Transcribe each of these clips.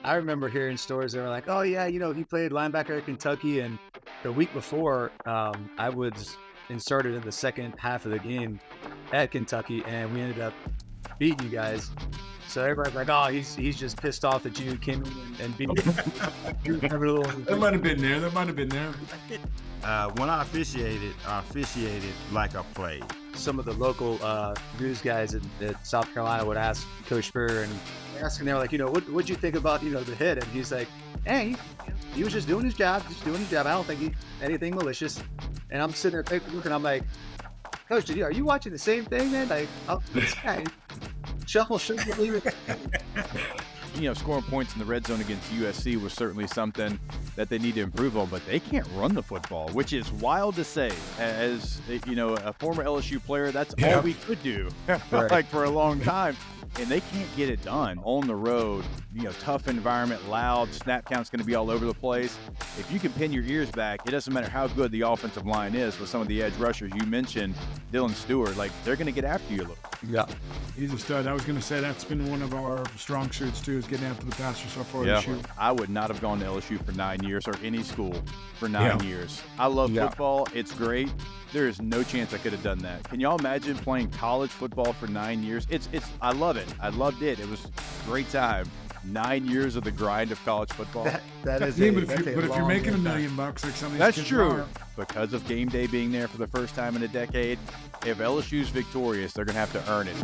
I remember hearing stories that were like, "Oh yeah, he played linebacker at Kentucky," and the week before, I was inserted in the second half of the game at Kentucky, and we ended up beating you guys. So everybody's like, "Oh, he's just pissed off that you came in and beat him." That might have been there. That might have been there. When I officiated like I played. Some of the local news guys at South Carolina would ask Coach Spur, and asking, they were like, what'd you think about, the hit? And he's like, hey, he was just doing his job, I don't think anything malicious. And I'm sitting there taking a look, and I'm like, Coach, are you watching the same thing, man? Like, this guy, shuffle, shouldn't believe it. Scoring points in the red zone against USC was certainly something that they need to improve on, but they can't run the football, which is wild to say. As a former LSU player, that's all we could do, like for a long time. And they can't get it done on the road. Tough environment, loud, snap count's going to be all over the place. If you can pin your ears back, it doesn't matter how good the offensive line is with some of the edge rushers. You mentioned Dylan Stewart. Like, they're going to get after you a little. Yeah. He's a stud. I was going to say that's been one of our strong suits, too, is getting after the passer so far this year. I would not have gone to LSU for 9 years or any school for 9 years. I love football. It's great. There is no chance I could have done that. Can y'all imagine playing college football for 9 years? I love it. I loved it. It was a great time. 9 years of the grind of college football. That is but if you're making $1 million like some of these that's kids true. are, Because of game day being there for the first time in a decade, if LSU's victorious, they're going to have to earn it.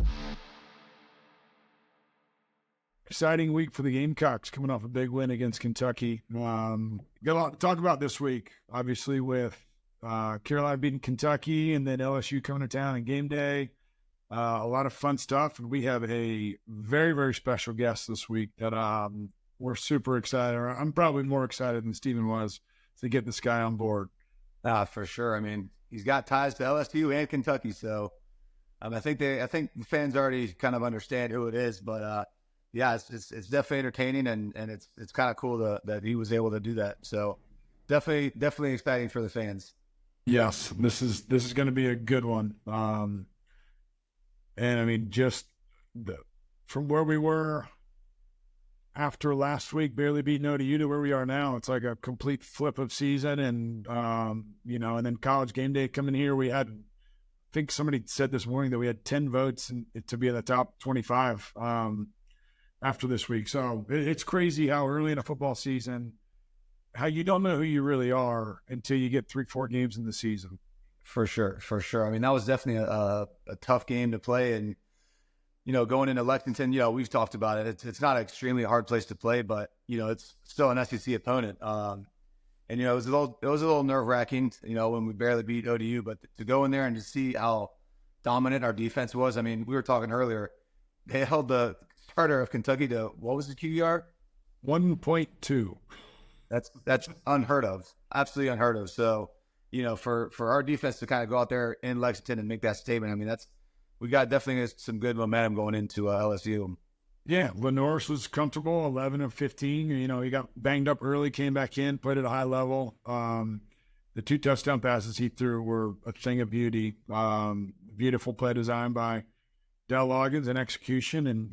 exciting week for the Gamecocks coming off a big win against Kentucky. Got a lot to talk about this week, obviously, with Carolina beating Kentucky and then LSU coming to town and game day. A lot of fun stuff. And we have a very, very special guest this week that we're super excited. I'm probably more excited than Steven was to get this guy on board. For sure. I mean, he's got ties to LSU and Kentucky, so I think the fans already kind of understand who it is. But yeah, it's definitely entertaining, and it's kind of cool that he was able to do that. So definitely exciting for the fans. Yes, this is going to be a good one. And I mean, just from where we were after last week, barely beating ODU, to where we are now, it's like a complete flip of season. And, and then College Game Day coming here, we had, I think somebody said this morning that we had 10 votes to be in the top 25 after this week. So it's crazy how early in a football season, how you don't know who you really are until you get 3-4 games in the season. For sure. I mean, that was definitely a tough game to play. And, going into Lexington, we've talked about it. It's not an extremely hard place to play, but, it's still an SEC opponent. And, it was a little nerve-wracking, when we barely beat ODU. But to go in there and to see how dominant our defense was, I mean, we were talking earlier, they held the starter of Kentucky to, what was the QBR? 1.2. That's unheard of. Absolutely unheard of. So, for our defense to kind of go out there in Lexington and make that statement, I mean, we got definitely some good momentum going into LSU. Yeah, Lenoris was comfortable, 11 of 15. He got banged up early, came back in, played at a high level. The 2 touchdown passes he threw were a thing of beauty. Beautiful play design by Dell Loggins and execution. And,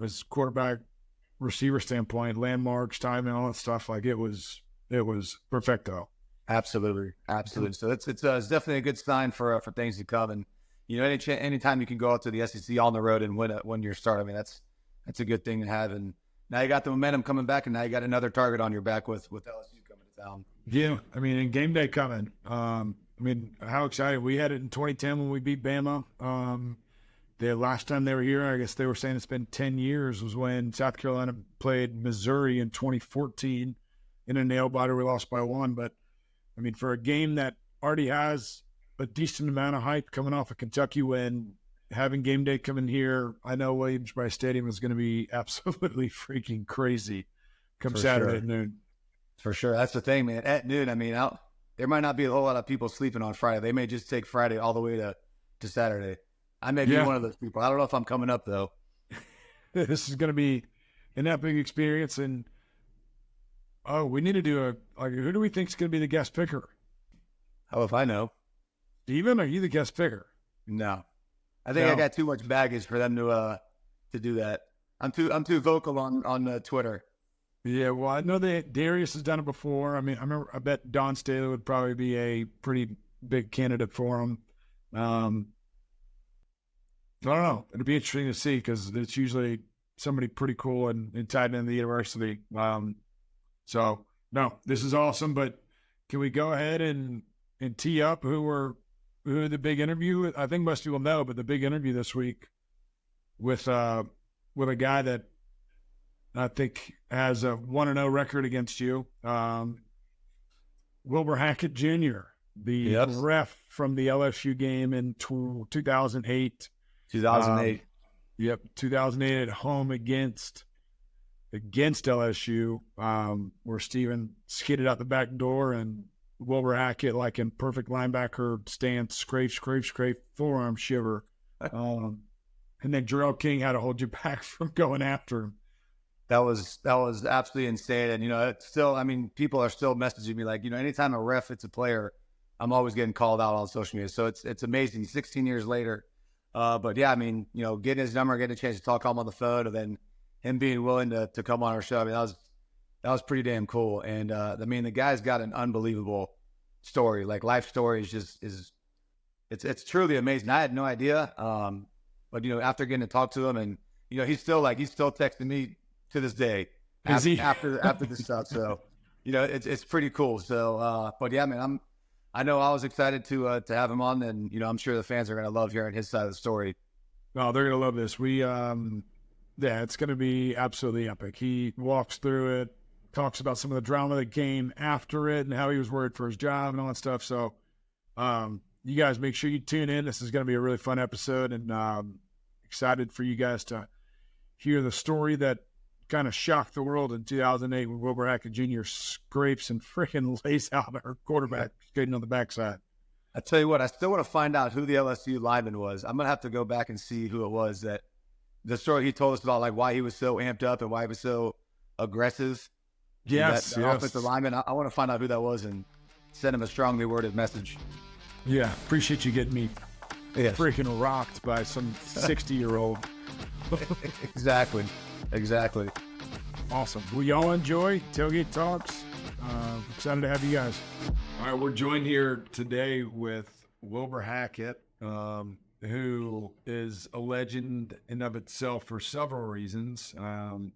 as quarterback receiver standpoint, landmarks, timing, all that stuff, like it was perfecto. Absolutely. So it's definitely a good sign for things to come. And anytime you can go out to the SEC on the road and win your start, I mean that's a good thing to have. And now you got the momentum coming back, and now you got another target on your back with LSU coming to town. Yeah, I mean, and game day coming. I mean, how excited we had it in 2010 when we beat Bama. The last time they were here, I guess they were saying it's been 10 years, was when South Carolina played Missouri in 2014 in a nail biter. We lost by 1, but I mean, for a game that already has a decent amount of hype coming off a Kentucky win, having game day coming here, I know Williams-Brice Stadium is going to be absolutely freaking crazy come Saturday at noon. For sure. That's the thing, man. At noon, I mean, there might not be a whole lot of people sleeping on Friday. They may just take Friday all the way to Saturday. I may be one of those people. I don't know if I'm coming up, though. This is going to be an epic experience, and we need to do who do we think is going to be the guest picker? How if I know? Steven, are you the guest picker? No. I think I got too much baggage for them to do that. I'm too vocal on Twitter. Yeah, well, I know that Darius has done it before. I mean, I bet Don Staley would probably be a pretty big candidate for him. I don't know. It'd be interesting to see because it's usually somebody pretty cool and tied into the university. So no, this is awesome. But can we go ahead and tee up who the big interview? I think most people know, but the big interview this week with a guy that I think has a 1-0 record against you, Wilbur Hackett Jr., the ref from the LSU game in 2008. 2008. 2008 at home against LSU, where Steven skidded out the back door and Wilbur Hackett, like in perfect linebacker stance, scrape, forearm shiver. And then Jarrell King had to hold you back from going after him. That was absolutely insane. And, it's still, I mean, people are still messaging me like, anytime a ref hits a player, I'm always getting called out on social media. So it's amazing. 16 years later. But yeah, I mean, getting his number, getting a chance to talk to him on the phone, and then him being willing to come on our show. I mean, that was pretty damn cool. And, I mean, the guy's got an unbelievable story. Like, life story it's truly amazing. I had no idea. But, after getting to talk to him and, he's still texting me to this day after this stuff. So, it's pretty cool. So, but yeah, man, I know I was excited to have him on, and I'm sure the fans are going to love hearing his side of the story. Oh, they're going to love this. It's going to be absolutely epic. He walks through it, talks about some of the drama that came after it, and how he was worried for his job and all that stuff. So, you guys make sure you tune in. This is going to be a really fun episode, and excited for you guys to hear the story that kind of shocked the world in 2008 when Wilbur Hackett Jr. scrapes and freaking lays out our quarterback skating on the backside. I tell you what, I still want to find out who the LSU lineman was. I'm going to have to go back and see who it was. That the story he told us about, like, why he was so amped up and why he was so aggressive. Yes, that offensive lineman. I want to find out who that was and send him a strongly worded message. Yeah, appreciate you getting me freaking rocked by some 60-year-old. Exactly. Awesome. Well, y'all enjoy Tailgate Talks. Excited to have you guys. All right, we're joined here today with Wilbur Hackett, who is a legend in of itself for several reasons. One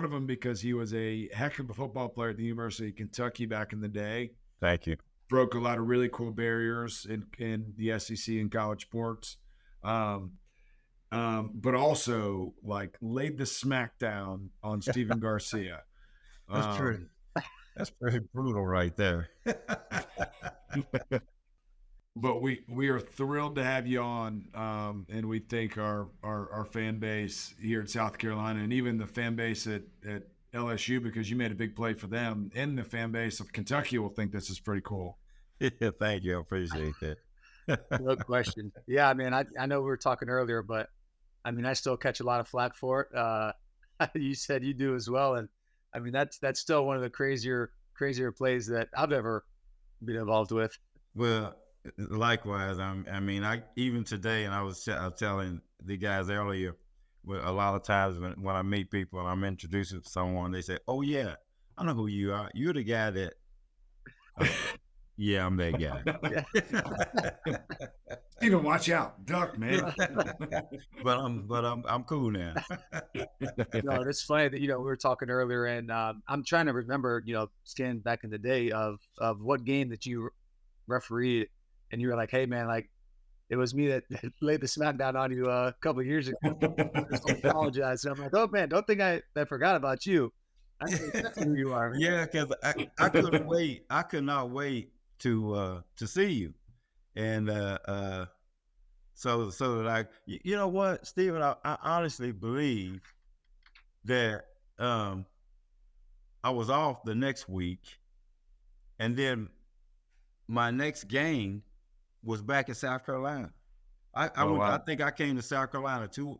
of them because he was a heck of a football player at the University of Kentucky back in the day. Thank you. Broke a lot of really cool barriers in the SEC and college sports. But also, like, laid the smackdown on Steven Garcia. That's pretty brutal right there. But we are thrilled to have you on, and we thank our fan base here in South Carolina, and even the fan base at LSU, because you made a big play for them, and the fan base of Kentucky will think this is pretty cool. Yeah, thank you. I appreciate that. No question. Yeah, I mean, I know we were talking earlier, but I mean, I still catch a lot of flack for it. You said you do as well, and I mean, that's still one of the crazier plays that I've ever been involved with. Well, likewise. I mean, even today, and I was telling the guys earlier, a lot of times when I meet people and I'm introducing someone, they say, "Oh yeah, I know who you are. You're the guy that." Yeah, I'm that guy. Steven, watch out, duck, man. but I'm cool now. No, it's funny that we were talking earlier, and I'm trying to remember, scanning back in the day of what game that you refereed, and you were like, "Hey, man, like, it was me that laid the smackdown on you a couple of years ago." I apologize. And I'm like, "Oh man, don't think I forgot about you. I know exactly who you are." Man. Yeah, because I couldn't wait. I could not wait to see you, and so that you know what, Steven, I honestly believe that I was off the next week, and then my next game was back in South Carolina. I think I came to South Carolina two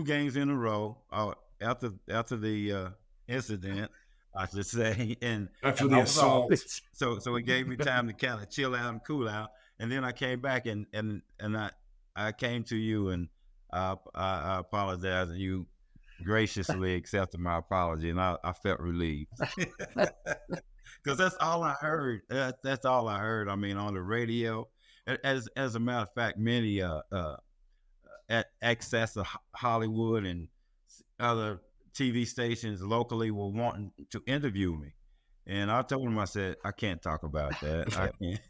games in a row after the incident, I should say, and after the assault. So it gave me time to kind of chill out and cool out, and then I came back and I came to you, and I apologize, and you graciously accepted my apology, and I felt relieved. Because that's all I heard. That's all I heard. I mean, on the radio. As a matter of fact, many at Access of Hollywood and other TV stations locally were wanting to interview me, and I told them, I said, I can't talk about that. I can't.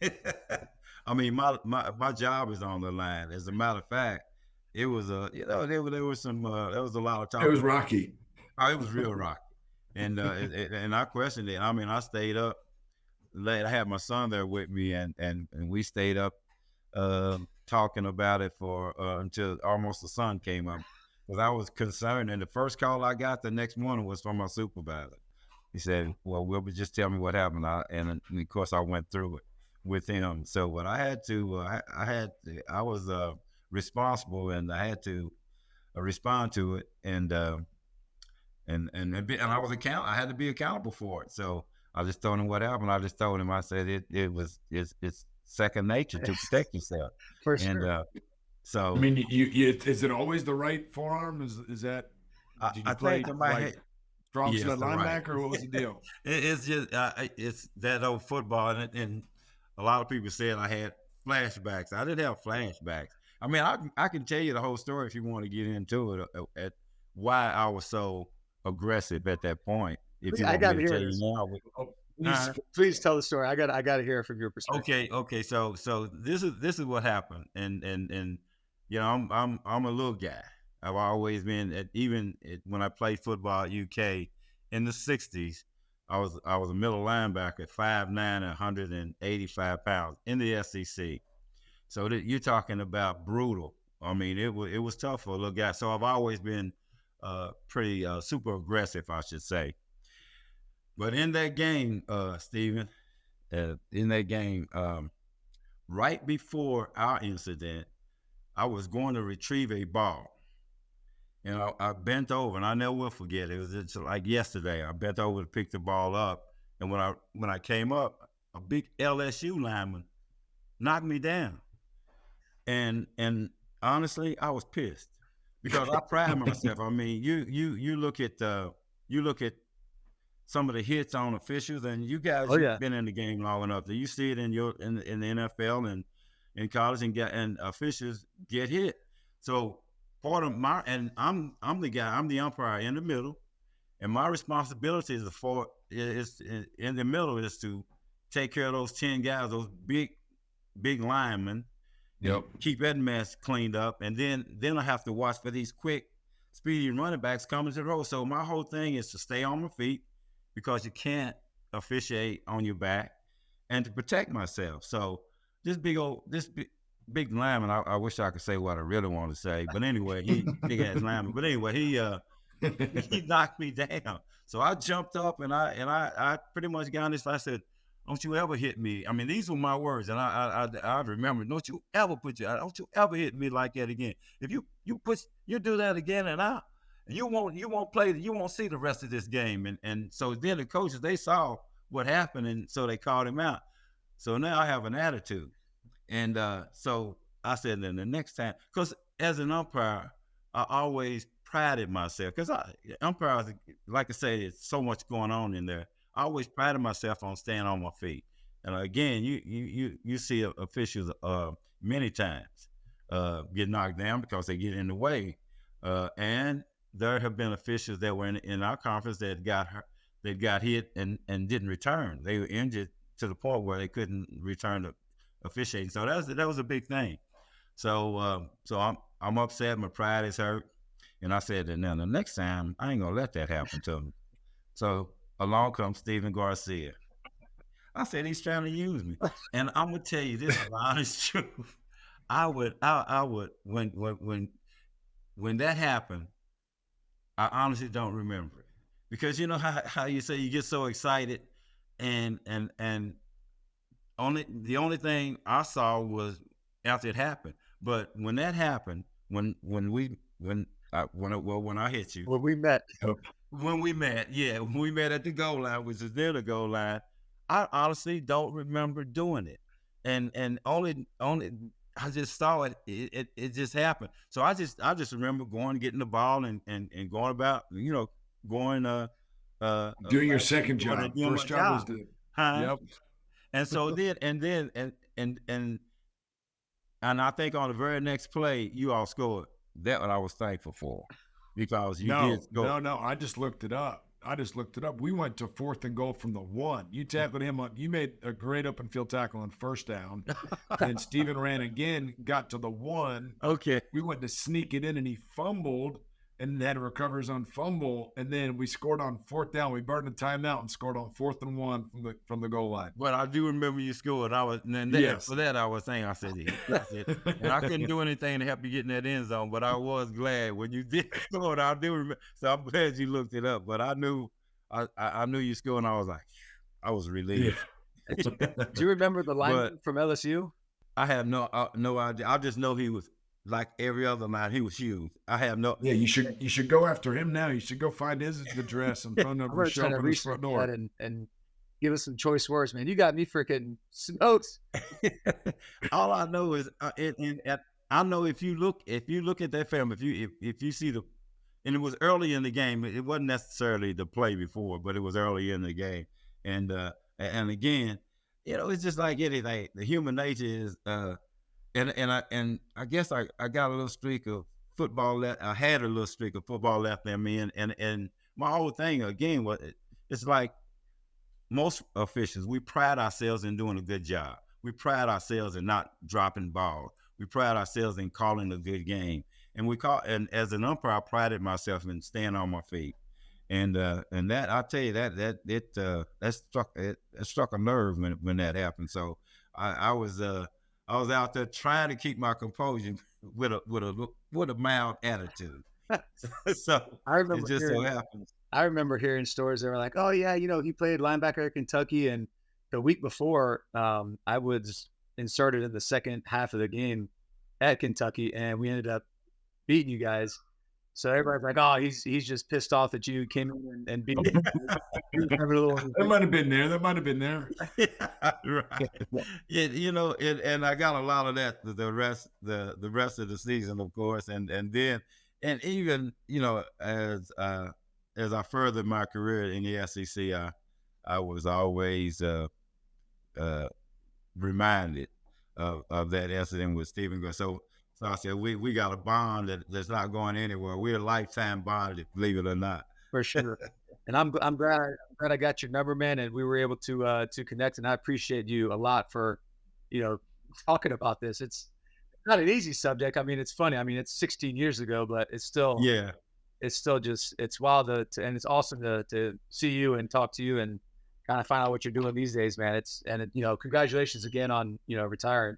I mean, my job is on the line. As a matter of fact, it was there was some there was a lot of talk. It was rocky. Oh, it was real rocky, and and I questioned it. I mean, I stayed up late. I had my son there with me, and we stayed up talking about it for until almost the sun came up, because I was concerned. And the first call I got the next morning was from my supervisor. He said, "Well, Wilbur, just tell me what happened." And of course, I went through it with him. So, but I had to, I was responsible, and I had to respond to it, and I was I had to be accountable for it. So I just told him what happened. I just told him, I said it's second nature to protect yourself. For sure. And so I mean, you is it always the right forearm? Is that? Did you play like strong side linebacker, or what was the deal? It's just it's that old football, and a lot of people said I had flashbacks. I didn't have flashbacks. I mean, I can tell you the whole story if you want to get into it, at why I was so aggressive at that point. If you want me to tell you now, please tell the story. I got to hear it from your perspective. Okay. So this is what happened, and you know, I'm a little guy. I've always been when I played football at UK in the '60s. I was a middle linebacker, 5'9", 185 pounds in the SEC. So you're talking about brutal. I mean, it was tough for a little guy. So I've always been pretty super aggressive, I should say. But in that game, Stephen, right before our incident, I was going to retrieve a ball. And I bent over, and I never will forget it. It was just like yesterday. I bent over to pick the ball up, and when I came up, a big LSU lineman knocked me down. And honestly, I was pissed, because I pride myself. I mean, you look at some of the hits on officials, and you guys have been in the game long enough that you see it in the NFL and in college, and officials get hit. So part of I'm the guy, I'm the umpire in the middle, and my responsibility is in the middle is to take care of those 10 guys, those big linemen. Yep. Keep that mess cleaned up, and then I have to watch for these quick, speedy running backs coming to the road. So my whole thing is to stay on my feet, because you can't officiate on your back, and to protect myself. So this big lineman, I wish I could say what I really want to say, but anyway, he big ass lineman. But anyway, he knocked me down. So I jumped up, and I pretty much got on this. I said, "Don't you ever hit me." I mean, these were my words, and I remember, "Don't you ever hit me like that again. If you do that again, and you won't play. You won't see the rest of this game." And so then the coaches, they saw what happened, and so they called him out. So now I have an attitude, and so I said, then the next time, because as an umpire, I always prided myself, because umpires, like I say, there's so much going on in there. I always prided myself on staying on my feet. And again, you see officials many times get knocked down because they get in the way, and there have been officials that were in our conference that got hit and didn't return. They were injured to the point where they couldn't return to officiating. So that was a big thing. So I'm upset. My pride is hurt, and I said that now the next time I ain't gonna let that happen to me. So along comes Stephen Garcia. I said, he's trying to use me, and I'm gonna tell you this, the honest truth. I would when that happened, I honestly don't remember it, because you know how you say you get so excited, and the only thing I saw was after it happened. But when that happened, when I hit you, when we met at the goal line, which is near the goal line, I honestly don't remember doing it, and only I just saw it. It just happened. So I just remember going, getting the ball, and going about, going doing your second job. First job was the yep. And so and I think on the very next play, you all scored. That what I was thankful for, because you did score. No. I just looked it up. We went to 4th and goal from the 1. You tackled him on. You made a great open field tackle on first down. And Steven ran again, got to the 1. Okay. We went to sneak it in, and he fumbled and had to recover his own fumble. And then we scored on 4th down. We burned a timeout and scored on 4th and 1 from the goal line. But I do remember you scored. For that I was saying, I said, and I couldn't do anything to help you get in that end zone, but I was glad when you did score. I do remember. So I'm glad you looked it up. But I knew you scored, and I was like, I was relieved. Yeah. Do you remember the lineman from LSU? I have no idea. I just know he was like every other man. He was huge. I have no. Yeah, you should go after him now. You should go find his address and phone number. I'm trying to reach front door and give us some choice words, man. You got me freaking smoked. All I know is, I know if you look at that film, if you see and it was early in the game. It wasn't necessarily the play before, but it was early in the game, and again, it's just like anything. The human nature is. And I guess I got a little streak of football left. I had a little streak of football left in me, and my whole thing again was, it's like most officials, we pride ourselves in doing a good job. We pride ourselves in not dropping balls. We pride ourselves in calling a good game, and as an umpire, I prided myself in staying on my feet, and that, I tell you, that struck a nerve when that happened. So I was out there trying to keep my composure with a mild attitude. So I remember it just so happens. I remember hearing stories that were like, "Oh yeah, he played linebacker at Kentucky," and the week before, I was inserted in the second half of the game at Kentucky, and we ended up beating you guys. So everybody's like, "Oh, he's just pissed off that you came in and beat him." That might have been there. Right. Yeah, and I got a lot of that the rest of the season, of course, and even as I furthered my career in the SEC, I was always reminded of that incident with Stephen Garcia. So I said, we got a bond that's not going anywhere. We're a lifetime bond, believe it or not. For sure. And I'm glad I got your number, man, and we were able to connect. And I appreciate you a lot for, talking about this. It's not an easy subject. I mean, it's funny. I mean, it's 16 years ago, but it's still it's wild and it's awesome to see you and talk to you and kind of find out what you're doing these days, man. Congratulations again on retiring.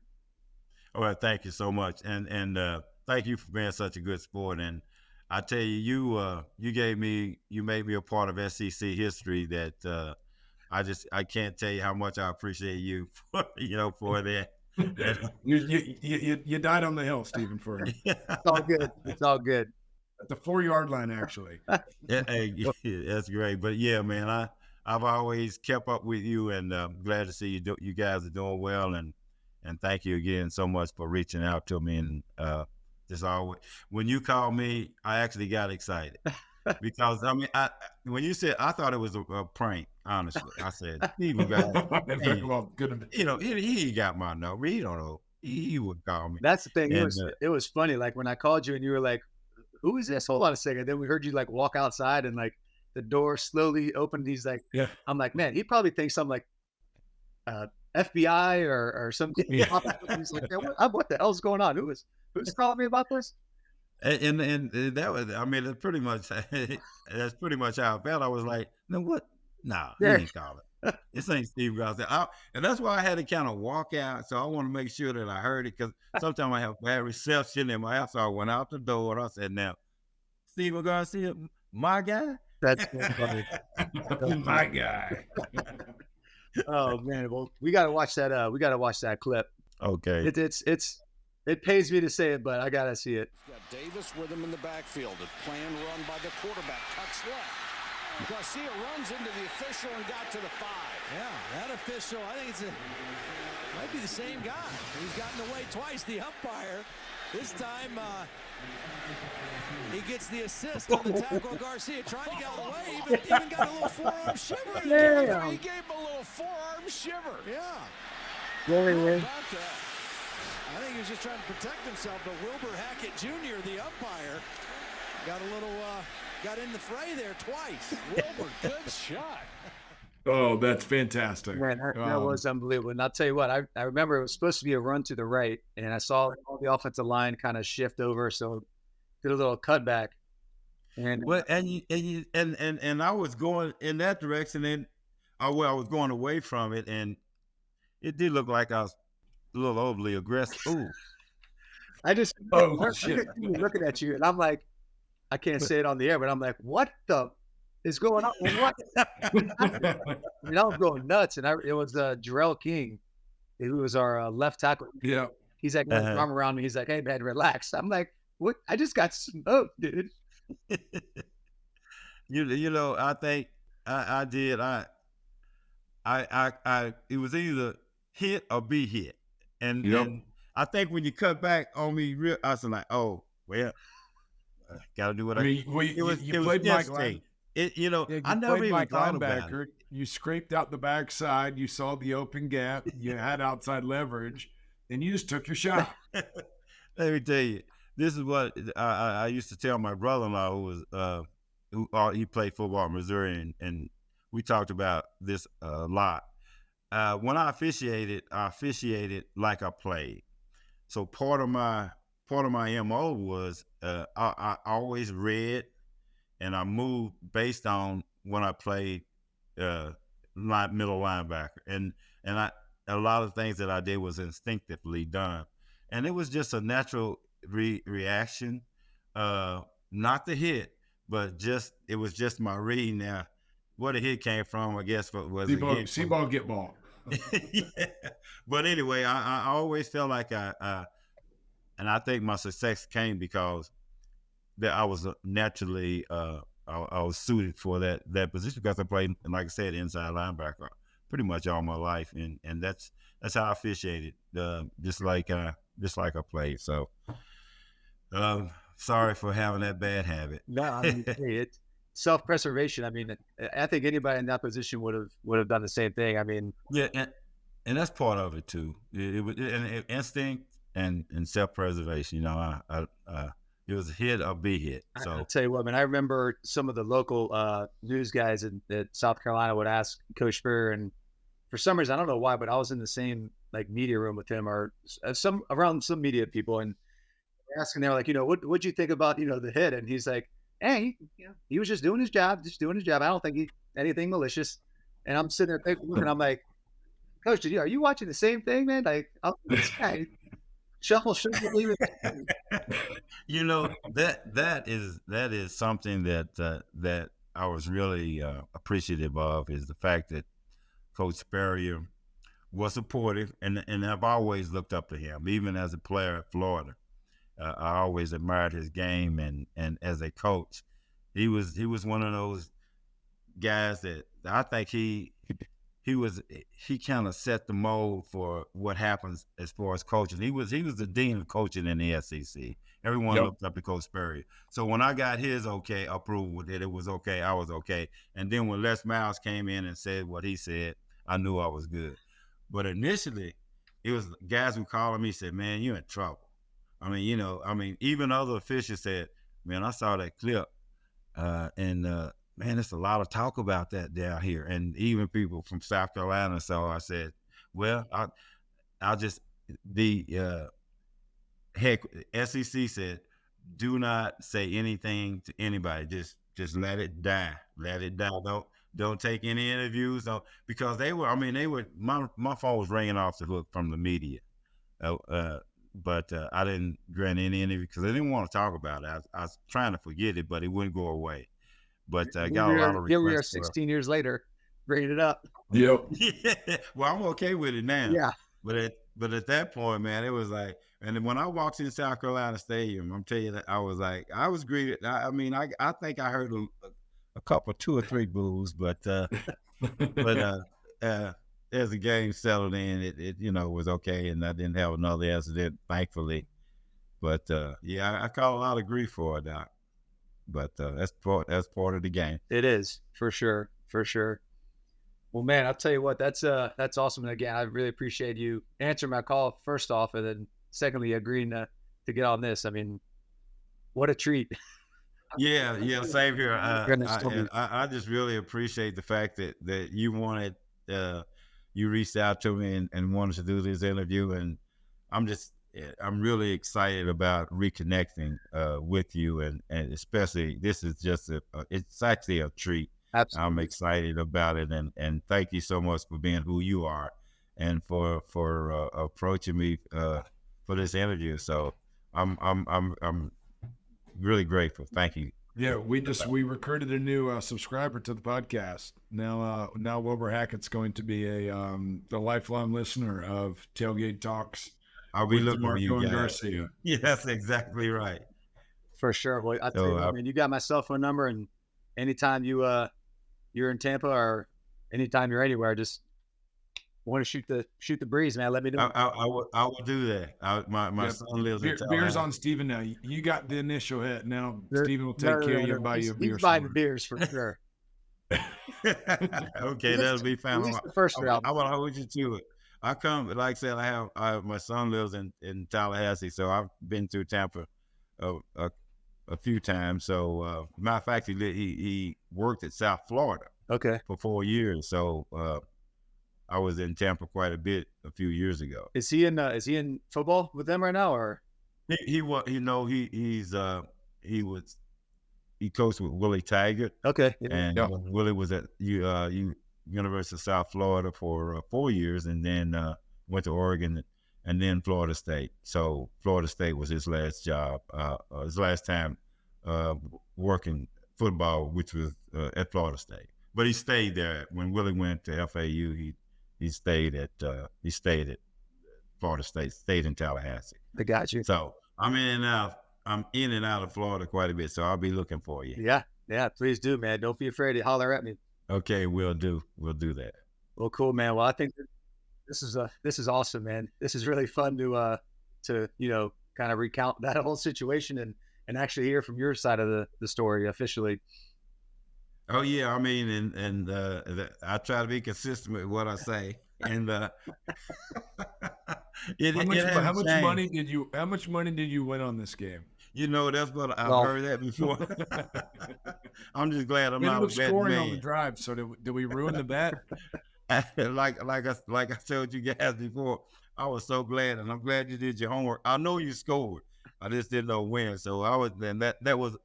All right, thank you so much, and thank you for being such a good sport. And I tell you, you made me a part of SEC history that I can't tell you how much I appreciate you for that. You died on the hill, Stephen, for it. It's all good. It's all good. At the 4-yard line, actually. Hey, that's great. But yeah, man, I've always kept up with you, and glad to see you guys are doing well, and thank you again so much for reaching out to me. And just always, when you called me, I actually got excited because when you said, I thought it was a prank. Honestly, I said, Steven got, he got my number. He don't know. He would call me. That's the thing. It was funny. Like when I called you and you were like, "Who is this? Hold on a second." Then we heard you like walk outside and like the door slowly opened. He's like, "Yeah." I'm like, "Man, he probably thinks I'm like FBI or something." Yeah. He's like, "What the hell's going on? Who's calling me about this?" And that was, it's pretty much that's pretty much how I felt. I was like, "No, what? Nah, he ain't calling. This ain't Steve Garcia." And that's why I had to kind of walk out. So I want to make sure that I heard it, because sometimes I have bad reception in my house. So I went out the door and I said, "Now, Steve Garcia, my guy." That's funny. My guy. Oh man, well, we gotta watch that. We gotta watch that clip. Okay. It pains me to say it, but I gotta see it. Got Davis with him in the backfield. A planned run by the quarterback. Cuts left. Garcia runs into the official and got to the 5. Yeah, that official, I think might be the same guy. He's gotten away twice, the umpire. This time, he gets the assist on the tackle. Garcia trying to get out of the way, even got a little forearm shiver. He gave him a little forearm shiver. Yeah. How about that? I think he was just trying to protect himself, but Wilbur Hackett Jr., the umpire, got in the fray there twice. Wilbur, good shot. Oh, that's fantastic. Man, that was unbelievable. And I'll tell you what, I remember it was supposed to be a run to the right, and I saw all the offensive line kind of shift over, so did a little cutback. And I was going in that direction, and I was going away from it, and it did look like I was a little overly aggressive. Ooh. I just shit. looking at you, and I'm like, I can't say it on the air, but I'm like, what the is going on? What? I mean, I was going nuts, and it was Jarrell King, who was our left tackle. Yeah. He's like, arm around me. He's like, hey, man, relax. I'm like, what? I just got smoked, dude. you know, I think I did. It was either hit or be hit. And I think when you cut back on me, I was like, oh, well, got to do what you played Mike Lane. I never even thought about it. You scraped out the backside. You saw the open gap. You had outside leverage, and you just took your shot. Let me tell you, this is what I used to tell my brother-in-law, he played football in Missouri, and we talked about this a lot. When I officiated like I played. So part of my MO was I always read, and I moved based on when I played middle linebacker, and a lot of things that I did was instinctively done, and it was just a natural reaction, not the hit, but it was just my read. Now, where the hit came from, I guess, was see ball, get ball. Yeah. But anyway, I always felt like and I think my success came because that I was naturally I was suited for that position because I played, like I said, inside linebacker pretty much all my life, and that's how I officiated, just like I played. So sorry for having that bad habit. No, I mean, it's self-preservation. I mean, I think anybody in that position would have done the same thing. I mean, yeah, and that's part of it too. It was instinct and self-preservation. It was hit or be hit. So I'll tell you what, man, I remember some of the local news guys at South Carolina would ask Coach Spurrier, and for some reason, I don't know why, but I was in the same like media room with him or around some media people, and asking, they were like, what'd you think about, the hit? And he's like, hey, he was just doing his job. I don't think he anything malicious. And I'm sitting there looking, I'm like, Coach, are you watching the same thing, man? Like, this guy shuffle shouldn't believe it. that is something that I was really appreciative of, is the fact that Coach Spurrier was supportive, and I've always looked up to him, even as a player at Florida. I always admired his game, and as a coach, he was one of those guys that I think he kind of set the mold for what happens as far as coaching. He was the dean of coaching in the SEC. Everyone looked up to Coach Spurrier. So when I got his approval that it was okay, I was okay. And then when Les Miles came in and said what he said, I knew I was good. But initially, it was guys who called me, said, "Man, you're in trouble." I mean, even other officials said, "Man, I saw that clip, and man, there's a lot of talk about that down here." And even people from South Carolina. So I said, "Well, I'll just the heck." SEC said, "Do not say anything to anybody. Just let it die. Let it die. Don't take any interviews." Because they were. My phone was ringing off the hook from the media. But I didn't grant any interview because I didn't want to talk about it. I was trying to forget it, but it wouldn't go away. But I got a lot of requests. Here we are 16 years later, bringing it up. Yep. Yeah. Well, I'm okay with it now. Yeah. But at that point, man, it was like, and then when I walked in South Carolina Stadium, I'm telling you that I was greeted. I think I heard 2 or 3 boos, but as the game settled in, it was okay, and I didn't have another incident, thankfully. But I caught a lot of grief for it, Doc. But that's part of the game. It is, for sure. Well, man, I'll tell you what, that's awesome. And again, I really appreciate you answering my call first off, and then secondly, agreeing to get on this. I mean, what a treat. Yeah, same here. I just really appreciate the fact that you wanted, you reached out to me and wanted to do this interview, and I'm really excited about reconnecting with you, and especially this is just it's actually a treat. Absolutely. I'm excited about it, and thank you so much for being who you are, and for approaching me for this interview. So I'm really grateful. Thank you. Yeah, we recruited a new subscriber to the podcast. Now Wilbur Hackett's going to be a lifelong listener of Tailgate Talks. I'll be looking for you guys. Garcia. Yeah, that's exactly right. For sure. Well, I tell you what, man, you got my cell phone number, and anytime you're in Tampa or anytime you're anywhere, just want to shoot the breeze, man. Let me know. I will do that. My son lives in Tallahassee. Beer's on Steven now. You got the initial hit. Now Steven will take care of you and buy you a beer. He's buying the beers for sure. Okay, that'll be fine. The first round. I want to hold you to it. I come, like I said, my son lives in Tallahassee, so I've been through Tampa a few times. So, matter of fact, he worked at South Florida for 4 years. So I was in Tampa quite a bit a few years ago. Is he in football with them right now, or he coached with Willie Taggart. Okay, and Willie was at University of South Florida for 4 years, and then went to Oregon, and then Florida State. So Florida State was his last job, his last time working football, which was at Florida State. But he stayed there when Willie went to FAU. He stayed at Florida State, stayed in Tallahassee. I got you. So I'm in and out of Florida quite a bit. So I'll be looking for you. Yeah, please do, man. Don't be afraid to holler at me. Okay, we'll do that. Well, cool, man. Well, I think this is awesome, man. This is really fun to kind of recount that whole situation and actually hear from your side of the story officially. Oh yeah, I mean, and I try to be consistent with what I say. And how much money did you win on this game? That's what I've heard that before. I'm just glad I'm not a betting scoring man. on the drive. So did we ruin the bet? like I told you guys before, I was so glad, and I'm glad you did your homework. I know you scored. I just didn't know when. So I was then that was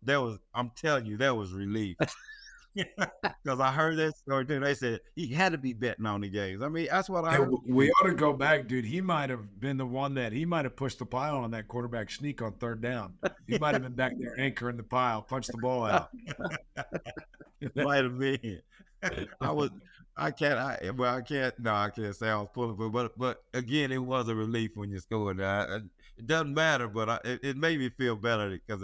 I'm telling you, that was relief. Because I heard that story too. They said he had to be betting on the games. I mean, that's what I heard. We ought to go back, dude. He might have been the one he might have pushed the pile on that quarterback sneak on third down. He might have been back there anchoring the pile, punched the ball out. Might have been. I can't say I was pulling, but again, it was a relief when you scored. It doesn't matter, but it made me feel better because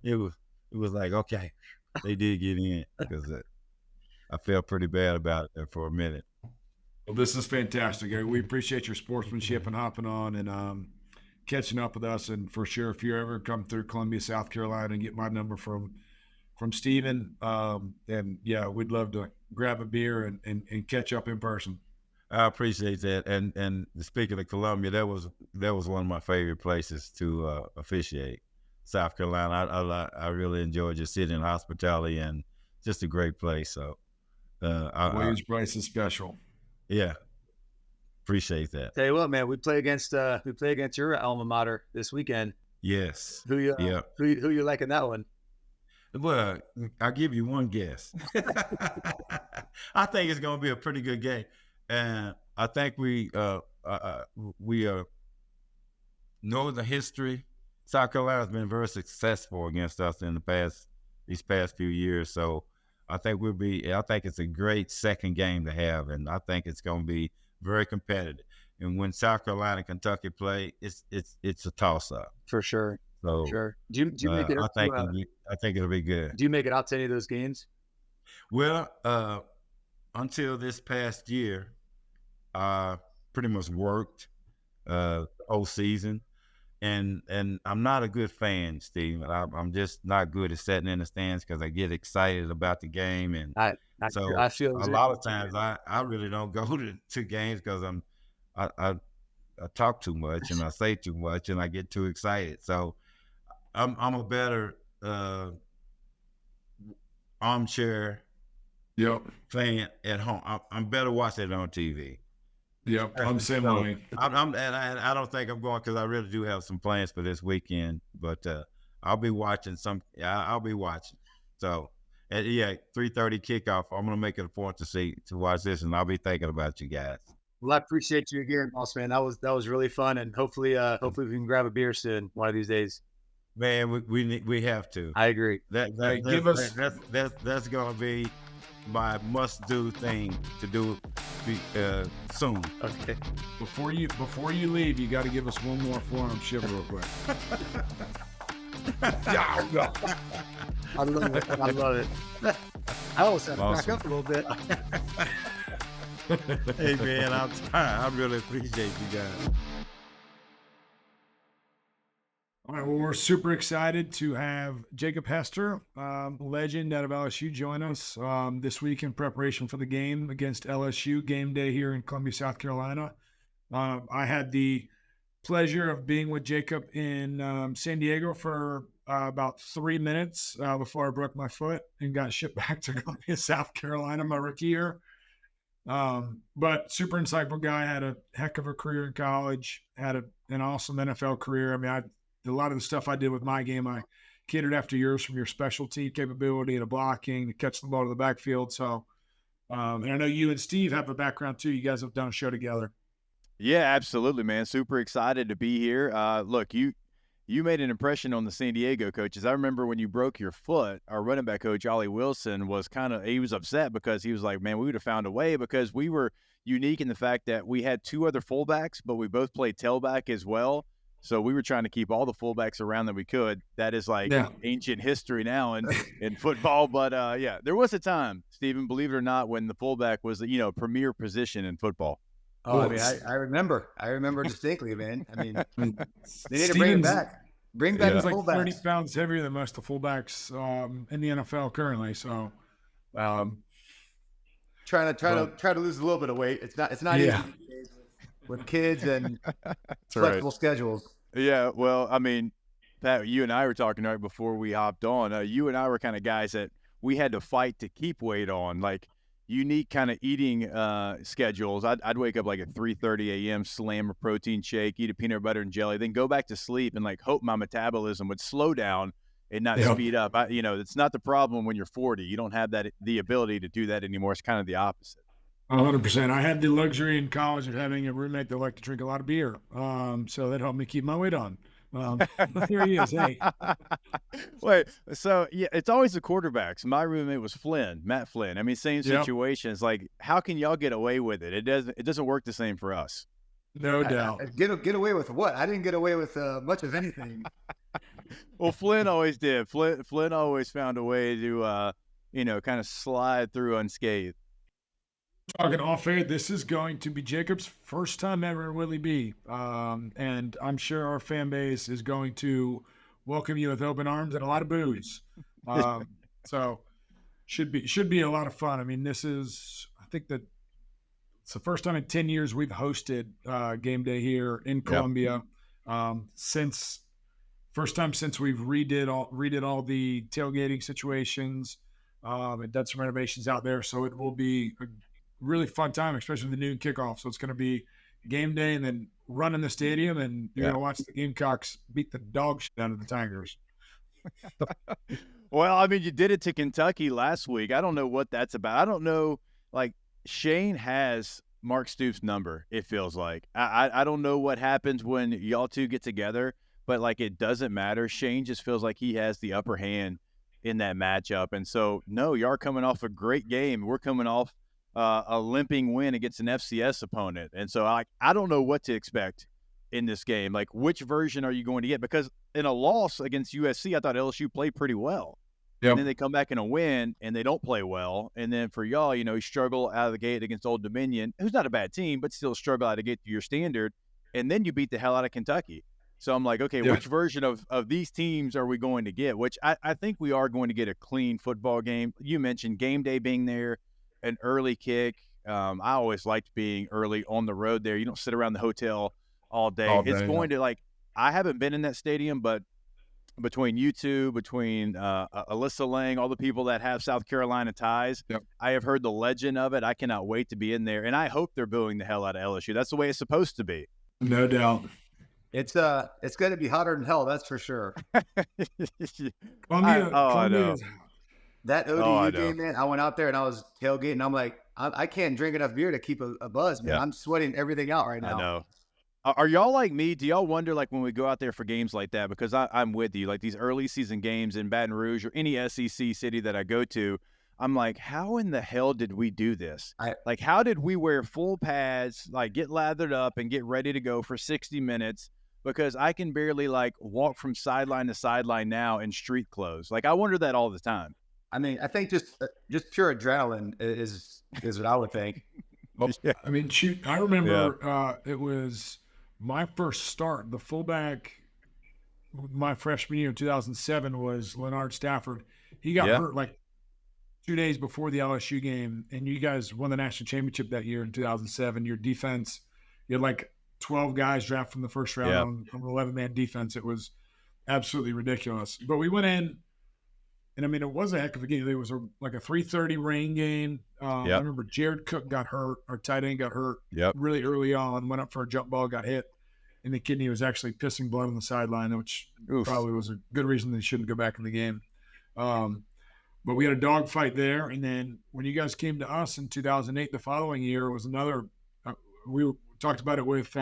it was like, okay, they did get in, because I felt pretty bad about it for a minute. Well, this is fantastic. We appreciate your sportsmanship and hopping on and catching up with us. And for sure, if you ever come through Columbia, South Carolina, and get my number from Steven, then yeah, we'd love to grab a beer and catch up in person. I appreciate that. And speaking of Columbia, that was one of my favorite places to officiate. South Carolina, I really enjoyed your city and hospitality, and just a great place. So Williams-Brice is special. Yeah, appreciate that. Tell you what, man, we play against your alma mater this weekend. Yes. Who you like in that one? Well, I'll give you one guess. I think it's going to be a pretty good game, and I think we know the history. South Carolina has been very successful against us in these past few years. So I think it's a great second game to have, and I think it's going to be very competitive. And when South Carolina and Kentucky play, it's a toss up for sure. So sure. Do you make it? I think it'll be good. Do you make it out to any of those games? Well, until this past year, I pretty much worked the whole season, and I'm not a good fan, Steve. I'm just not good at sitting in the stands because I get excited about the game, and I feel a lot of times I really don't go to games because I talk too much and I say too much and I get too excited. So I'm a better armchair fan at home. I'm better watching it on TV. Yep, I'm similar. And I don't think I'm going because I really do have some plans for this weekend. But I'll be watching some. I'll be watching. So, 3:30 kickoff. I'm gonna make it a point to watch this, and I'll be thinking about you guys. Well, I appreciate you again, boss man. That was really fun, and hopefully we can grab a beer soon one of these days. Man, we have to. I agree. That's gonna be my must-do thing to do soon. Okay. Before you leave, you got to give us one more forearm shiver real quick. I love it. I love it. I almost had to back up a little bit. Hey man, I really appreciate you guys. All right, well, we're super excited to have Jacob Hester, legend out of LSU, join us this week in preparation for the game against LSU, game day here in Columbia, South Carolina. I had the pleasure of being with Jacob in San Diego for about 3 minutes before I broke my foot and got shipped back to Columbia, South Carolina, my rookie year. But super insightful guy, had a heck of a career in college, had an awesome NFL career. I mean, a lot of the stuff I did with my game, I catered after yours from your specialty capability to blocking, to catch the ball to the backfield. So, and I know you and Steve have a background too. You guys have done a show together. Yeah, absolutely, man. Super excited to be here. Look, you made an impression on the San Diego coaches. I remember when you broke your foot, our running back coach, Ollie Wilson, he was upset because he was like, man, we would have found a way because we were unique in the fact that we had 2 other fullbacks, but we both played tailback as well. So we were trying to keep all the fullbacks around that we could. That is ancient history now in football. But, there was a time, Stephen, believe it or not, when the fullback was, premier position in football. Oh, I mean, I remember distinctly, man. I mean, they need to bring him back. Bring back the like fullbacks. 30 pounds heavier than most of the fullbacks in the NFL currently. So, trying to lose a little bit of weight. It's not easy with kids and flexible schedules. Yeah, well, I mean, Pat, you and I were talking right before we hopped on. You and I were kind of guys that we had to fight to keep weight on, like unique kind of eating schedules. I'd wake up like at 3:30 a.m., slam a protein shake, eat a peanut butter and jelly, then go back to sleep and like hope my metabolism would slow down and not speed up. It's not the problem when you're 40. You don't have the ability to do that anymore. It's kind of the opposite. 100%. I had the luxury in college of having a roommate that liked to drink a lot of beer. So that helped me keep my weight on. Here he is. Hey. Wait, so it's always the quarterbacks. My roommate was Matt Flynn. I mean, same situation. It's like, how can y'all get away with it? It doesn't work the same for us. No doubt. Get away with what? I didn't get away with much of anything. Well, Flynn always did. Flynn always found a way to, kind of slide through unscathed. Talking off air, this is going to be Jacob's first time ever in Willie B. And I'm sure our fan base is going to welcome you with open arms and a lot of booze. So should be a lot of fun. I mean, I think that it's the first time in 10 years we've hosted game day here in Columbia. Since we've redid all the tailgating situations and done some renovations out there. So it will be a really fun time, especially the noon kickoff. So it's going to be game day and then run in the stadium, and you're going to watch the Gamecocks beat the dog shit out of the Tigers. Well, I mean, you did it to Kentucky last week. I don't know what that's about. I don't know. Like, Shane has Mark Stoops' number, it feels like. I don't know what happens when y'all two get together, but, like, it doesn't matter. Shane just feels like he has the upper hand in that matchup. And so, no, y'all are coming off a great game. We're coming off a limping win against an FCS opponent. And so I don't know what to expect in this game. Like, which version are you going to get? Because in a loss against USC, I thought LSU played pretty well. Yep. And then they come back in a win, and they don't play well. And then for y'all, you struggle out of the gate against Old Dominion, who's not a bad team, but still struggle out of the gate to your standard. And then you beat the hell out of Kentucky. So I'm like, okay, which version of these teams are we going to get? Which I think we are going to get a clean football game. You mentioned game day being there, an early kick. I always liked being early on the road there. You don't sit around the hotel all day. It's going to, like, I haven't been in that stadium, but between you two, between Alyssa Lang, all the people that have South Carolina ties, I have heard the legend of it. I cannot wait to be in there, and I hope they're booing the hell out of LSU. That's the way it's supposed to be. No doubt. It's going to be hotter than hell, that's for sure. Columbia. That ODU game, man, I went out there and I was tailgating, and I'm like, I can't drink enough beer to keep a buzz, man. I'm sweating everything out right now. I know. Are y'all like me? Do y'all wonder, like, when we go out there for games like that? Because I'm with you. Like, these early season games in Baton Rouge or any SEC city that I go to, I'm like, how in the hell did we do this? Like, how did we wear full pads, like, get lathered up and get ready to go for 60 minutes? Because I can barely, like, walk from sideline to sideline now in street clothes. Like, I wonder that all the time. I mean, I think just pure adrenaline is what I would think. I mean, shoot, I remember it was my first start. The fullback, my freshman year in 2007, was Leonard Stafford. He got hurt like 2 days before the LSU game, and you guys won the national championship that year in 2007. Your defense, you had like 12 guys drafted from the first round on an 11-man defense. It was absolutely ridiculous. But we went in, and I mean, it was a heck of a game. It was like a 3:30 rain game. I remember Jared Cook got hurt. Our tight end got hurt really early on, went up for a jump ball, got hit, and the kidney was actually pissing blood on the sideline, which probably was a good reason they shouldn't go back in the game. But we had a dogfight there. And then when you guys came to us in 2008, the following year was another we talked about it with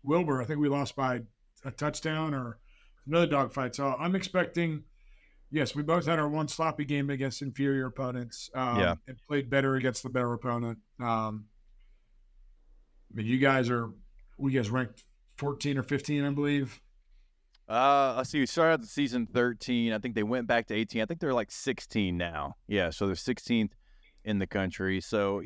Wilbur. I think we lost by a touchdown or another dogfight. So I'm expecting – yes, we both had our one sloppy game against inferior opponents and played better against the better opponent. I mean, you guys ranked 14 or 15, I believe. Let's see. We started out the season 13. I think they went back to 18. I think they're like 16 now. Yeah, so they're 16th in the country. So,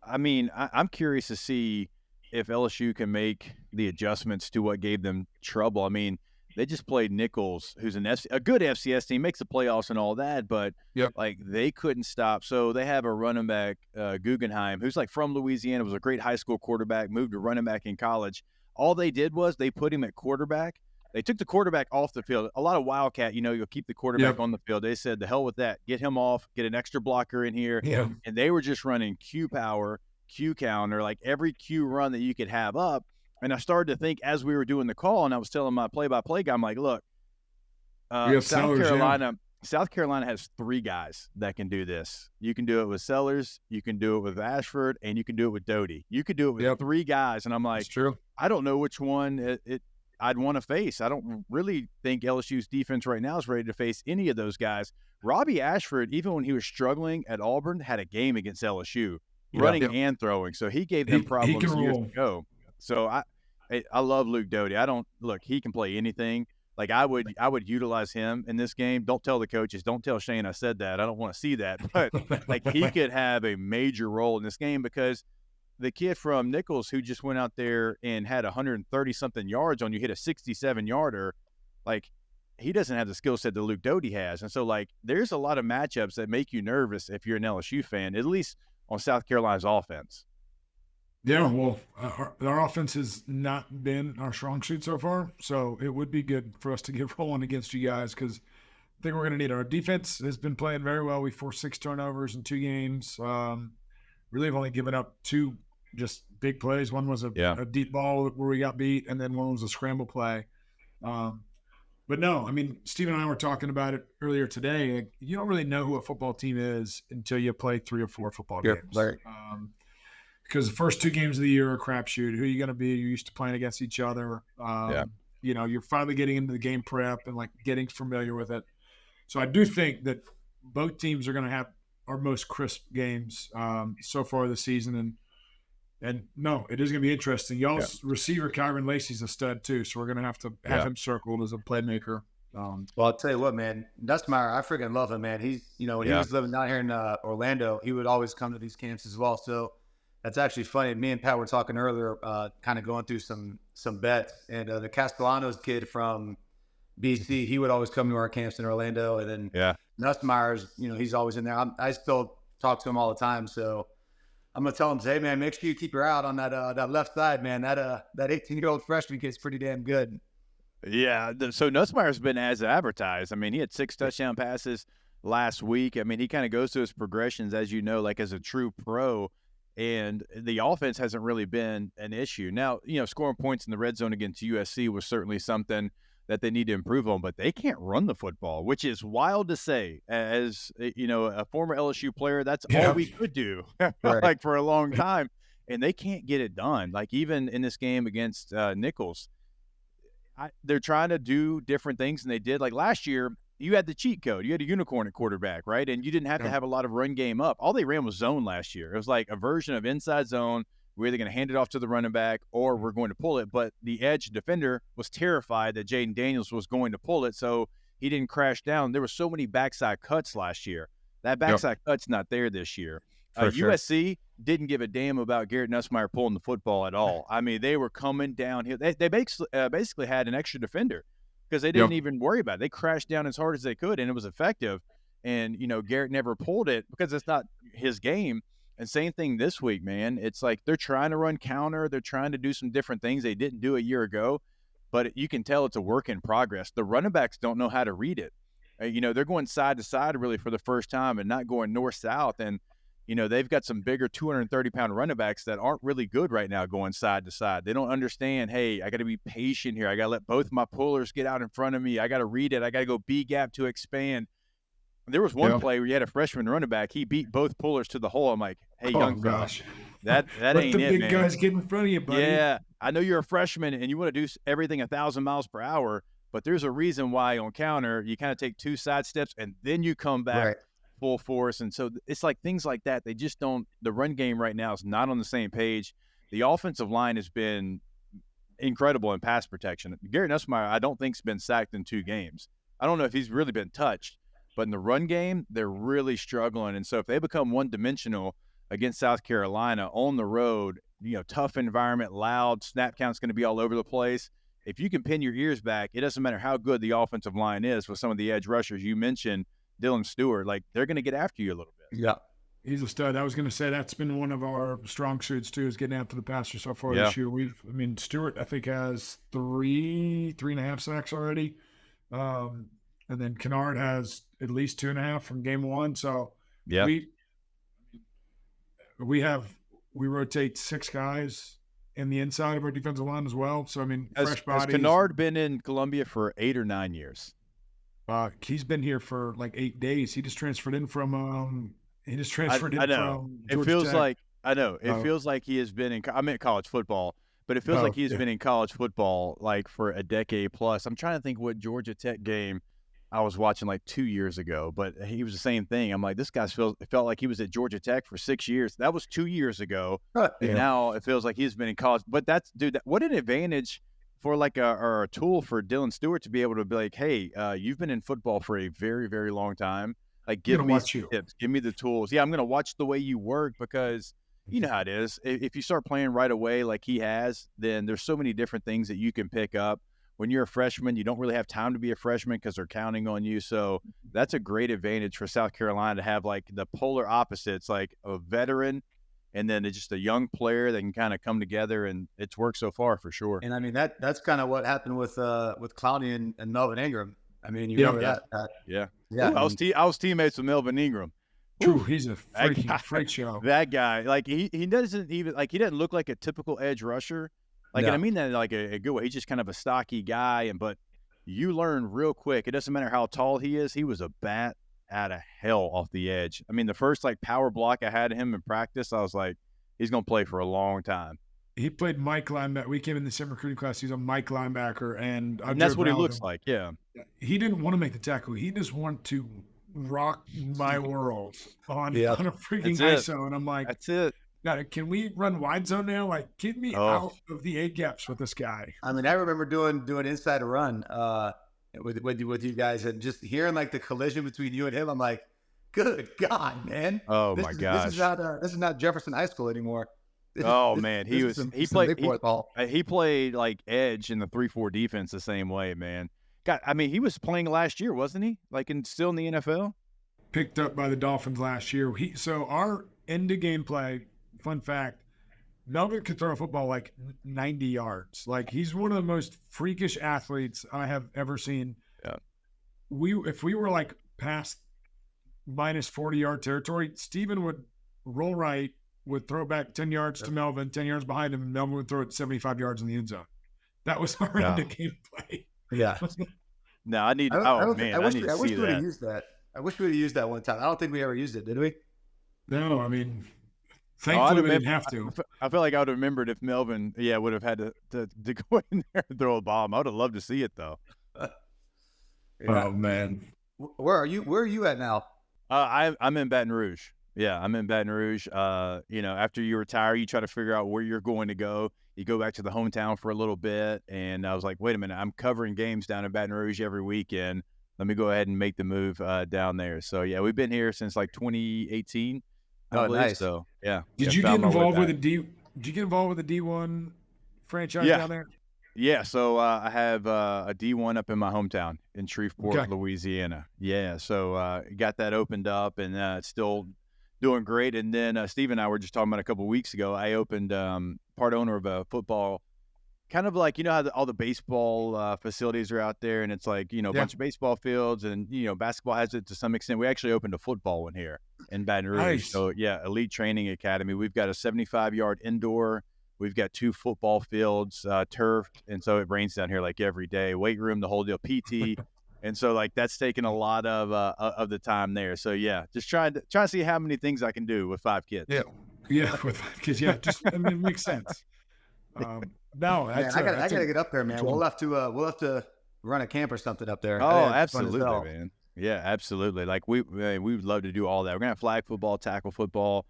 I mean, I'm curious to see if LSU can make the adjustments to what gave them trouble. I mean, they just played Nichols, who's a good FCS team, makes the playoffs and all that, but like they couldn't stop. So they have a running back, Guggenheim, who's like from Louisiana, was a great high school quarterback, moved to running back in college. All they did was they put him at quarterback. They took the quarterback off the field. A lot of Wildcat, you'll keep the quarterback on the field. They said, the hell with that. Get him off, get an extra blocker in here. Yeah. And they were just running Q power, Q counter, like every Q run that you could have up. And I started to think as we were doing the call, and I was telling my play-by-play guy, I'm like, look, South Carolina has 3 guys that can do this. You can do it with Sellers, you can do it with Ashford, and you can do it with Doty. You could do it with 3 guys. And I'm like, I don't know which one I'd want to face. I don't really think LSU's defense right now is ready to face any of those guys. Robbie Ashford, even when he was struggling at Auburn, had a game against LSU, running and throwing. So he gave them problems years ago. So I love Luke Doty. He can play anything. Like I would utilize him in this game. Don't tell the coaches. Don't tell Shane I said that. I don't want to see that. But like he could have a major role in this game because the kid from Nichols who just went out there and had 130-something yards on you, hit a 67-yarder, like he doesn't have the skill set that Luke Doty has. And so like there's a lot of matchups that make you nervous if you're an LSU fan, at least on South Carolina's offense. Yeah, well, our offense has not been our strong suit so far, so it would be good for us to get rolling against you guys because I think we're going to need our defense has been playing very well. We forced 6 turnovers in 2 games. Really have only given up 2 just big plays. One was a deep ball where we got beat, and then one was a scramble play. But no, I mean, Steve and I were talking about it earlier today. Like, you don't really know who a football team is until you play 3 or 4 football games. Right. Because the first 2 games of the year are a crapshoot. Who are you going to be? You're used to playing against each other. You're finally getting into the game prep and like getting familiar with it. So I do think that both teams are going to have our most crisp games so far this season. And no, it is going to be interesting. Y'all's receiver, Kyron Lacey's a stud too. So we're going to have him circled as a playmaker. Well, I'll tell you what, man, Nussmeier, I freaking love him, man. He's, when he was living down here in Orlando, he would always come to these camps as well. So that's actually funny. Me and Pat were talking earlier, kind of going through some bets, and the Castellanos kid from BC, he would always come to our camps in Orlando, and then Nussmeier's, he's always in there. I still talk to him all the time, so I'm gonna tell him, hey man, make sure you keep your eye out on that left side, man. That 18-year-old freshman kid's pretty damn good. Yeah, so Nussmeier's been as advertised. I mean, he had 6 touchdown passes last week. I mean, he kind of goes through his progressions, as you know, like as a true pro, and the offense hasn't really been an issue. Now, scoring points in the red zone against USC was certainly something that they need to improve on, but they can't run the football, which is wild to say. As, a former LSU player, that's all we could do, like for a long time, and they can't get it done. Like even in this game against Nichols, they're trying to do different things than they did. Like last year, you had the cheat code. You had a unicorn at quarterback, right? And you didn't have to have a lot of run game up. All they ran was zone last year. It was like a version of inside zone. We're either going to hand it off to the running back or we're going to pull it. But the edge defender was terrified that Jaden Daniels was going to pull it, so he didn't crash down. There were so many backside cuts last year. That backside cut's not there this year. USC didn't give a damn about Garrett Nussmeier pulling the football at all. I mean, they were coming downhill. They basically had an extra defender because they didn't even worry about it. They crashed down as hard as they could, and it was effective. And, Garrett never pulled it because it's not his game. And same thing this week, man. It's like they're trying to run counter. They're trying to do some different things they didn't do a year ago, but you can tell it's a work in progress. The running backs don't know how to read it. They're going side to side really for the first time and not going north-south. And, they've got some bigger 230-pound running backs that aren't really good right now going side to side. They don't understand, hey, I got to be patient here. I got to let both my pullers get out in front of me. I got to read it. I got to go B-gap to expand. There was one play where you had a freshman running back. He beat both pullers to the hole. I'm like, hey, young fella, that ain't it, man. Let the big guys get in front of you, buddy. Yeah, I know you're a freshman and you want to do everything 1,000 miles per hour, but there's a reason why on counter you kind of take 2 side steps and then you come back full force. And so it's like things like that. They just don't – the run game right now is not on the same page. The offensive line has been incredible in pass protection. Garrett Nussmeier, I don't think, has been sacked in 2 games. I don't know if he's really been touched. But in the run game, they're really struggling. And so if they become one-dimensional against South Carolina on the road, tough environment, loud, snap count's going to be all over the place. If you can pin your ears back, it doesn't matter how good the offensive line is with some of the edge rushers. You mentioned Dylan Stewart. Like, they're going to get after you a little bit. Yeah. He's a stud. I was going to say that's been one of our strong suits, too, is getting after the passer so far this year. Stewart, I think, has 3.5 sacks already. And then Kennard has at least 2.5 from game 1. So we rotate 6 guys in the inside of our defensive line as well. So fresh bodies. Has Kennard been in Columbia for 8 or 9 years? He's been here for like 8 days. He just transferred in from I know. It feels Tech. like I know. It feels like he has been in. I meant college football, but it feels like he's been in college football like for a decade plus. I'm trying to think what Georgia Tech game I was watching like 2 years ago, but he was the same thing. I'm like, this guy felt like he was at Georgia Tech for 6 years. That was 2 years ago. And now it feels like he's been in college. But what an advantage for like a tool for Dylan Stewart to be able to be like, hey, you've been in football for a very, very long time. Like, give me some tips, give me the tools. Yeah, I'm going to watch the way you work because you know how it is. If you start playing right away like he has, then there's so many different things that you can pick up. When you're a freshman, you don't really have time to be a freshman because they're counting on you. So that's a great advantage for South Carolina to have like the polar opposites, like a veteran and then just a young player that can kind of come together, and it's worked so far for sure. And that's kind of what happened with Clowney and Melvin Ingram. You remember that? Yeah. Ooh, I was teammates with Melvin Ingram. True, he's a freak show. That guy, like he doesn't even like he doesn't look like a typical edge rusher. Like, and I mean that like a good way. He's just kind of a stocky guy, but you learn real quick. It doesn't matter how tall he is. He was a bat out of hell off the edge. The first like power block I had him in practice, I was like, he's gonna play for a long time. He played Mike linebacker. We came in the same recruiting class. He's a Mike linebacker, and that's what he looks like. Yeah. He didn't want to make the tackle. He just wanted to rock my world on a freaking ISO, and I'm like, that's it. God, can we run wide zone now? Like, get me out of the A gaps with this guy. I remember doing inside a run. with you guys, and just hearing like the collision between you and him, I'm like, good God, man! Oh this my is, gosh! this is not Jefferson High School anymore. Man, he played like edge in the 3-4 defense the same way, man. God, I mean, he was playing last year, wasn't he? Like, still in the NFL. Picked up by the Dolphins last year. So our end of game play. Fun fact: Melvin could throw a football like 90 yards. Like, he's one of the most freakish athletes I have ever seen. Yeah. If we were like past minus 40-yard territory, Steven would roll right, would throw back 10 yards to Melvin, 10 yards behind him, and Melvin would throw it 75 yards in the end zone. That was our end of game play. Yeah. No, I need. I wish we would have used that. I wish we would have used that one time. I don't think we ever used it, did we? No, I mean, thankfully we didn't have to. I feel like I would have remembered if Melvin, would have had to go in there and throw a bomb. I would have loved to see it though. Oh man, where are you? Where are you at now? I'm in Baton Rouge. Yeah, I'm in Baton Rouge. After you retire, you try to figure out where you're going to go. You go back to the hometown for a little bit, and I was like, wait a minute, I'm covering games down in Baton Rouge every weekend. Let me go ahead and make the move down there. So yeah, we've been here since like 2018. Oh, nice. So yeah. Did you get involved with Did you get involved with the D1 franchise down there? Yeah. So I have a D1 up in my hometown in Shreveport, Louisiana. Yeah. So got that opened up, and it's still doing great. And then Steve and I were just talking about a couple of weeks ago. I opened part owner of a football, kind of like, how all the baseball facilities are out there, and it's like, a bunch of baseball fields, and basketball has it to some extent. We actually opened a football one here in Baton Rouge. Nice. So yeah, elite training academy. We've got a 75-yard indoor. We've got 2 football fields, turfed, and so it rains down here like every day. Weight room, the whole deal, PT. And so, like, that's taken a lot of the time there. So yeah, just trying to see how many things I can do with 5 kids. Yeah, with 5 kids. Yeah, it makes sense. No, I gotta get up there, man. We'll have to run a camp or something up there. Oh, absolutely, man. Yeah, absolutely. Like we would love to do all that. We're gonna have flag football, tackle football,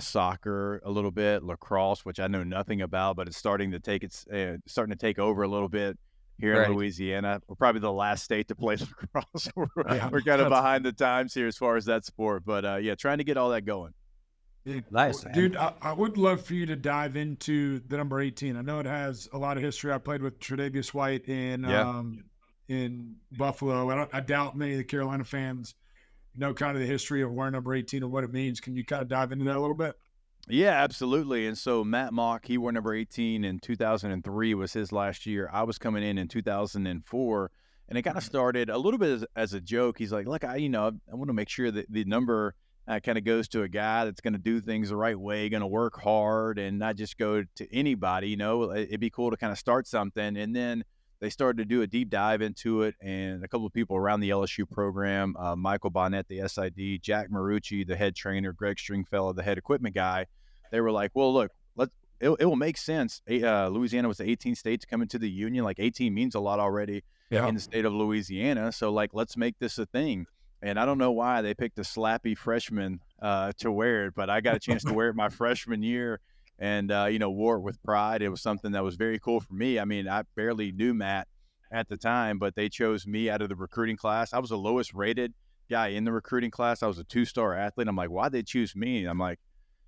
soccer a little bit, lacrosse, which I know nothing about, but it's starting to take over a little bit. Here in Louisiana, we're probably the last state to play lacrosse. We're kind of behind the times here as far as that sport, but trying to get all that going. Nice, dude. I would love for you to dive into the number 18. I know it has a lot of history. I played with Tre'Davious White in Buffalo. I doubt many of the Carolina fans know kind of the history of wearing number 18 and what it means. Can you kind of dive into that a little bit? Yeah, absolutely. And so Matt Mock, he wore number 18 in 2003 was his last year. I was coming in 2004, and it kind of started a little bit as a joke. He's like, look, I want to make sure that the number kind of goes to a guy that's going to do things the right way, going to work hard and not just go to anybody. It'd be cool to kind of start something. And then they started to do a deep dive into it, and a couple of people around the LSU program, Michael Bonnet, the SID, Jack Marucci, the head trainer, Greg Stringfellow, the head equipment guy, they were like, well, look, it will make sense. Louisiana was the 18th state to come into the union. Like 18 means a lot already in the state of Louisiana. So like, let's make this a thing. And I don't know why they picked a slappy freshman to wear it, but I got a chance to wear it my freshman year and, wore it with pride. It was something that was very cool for me. I mean, I barely knew Matt at the time, but they chose me out of the recruiting class. I was the lowest rated guy in the recruiting class. I was a 2-star athlete. I'm like, why'd they choose me? I'm like,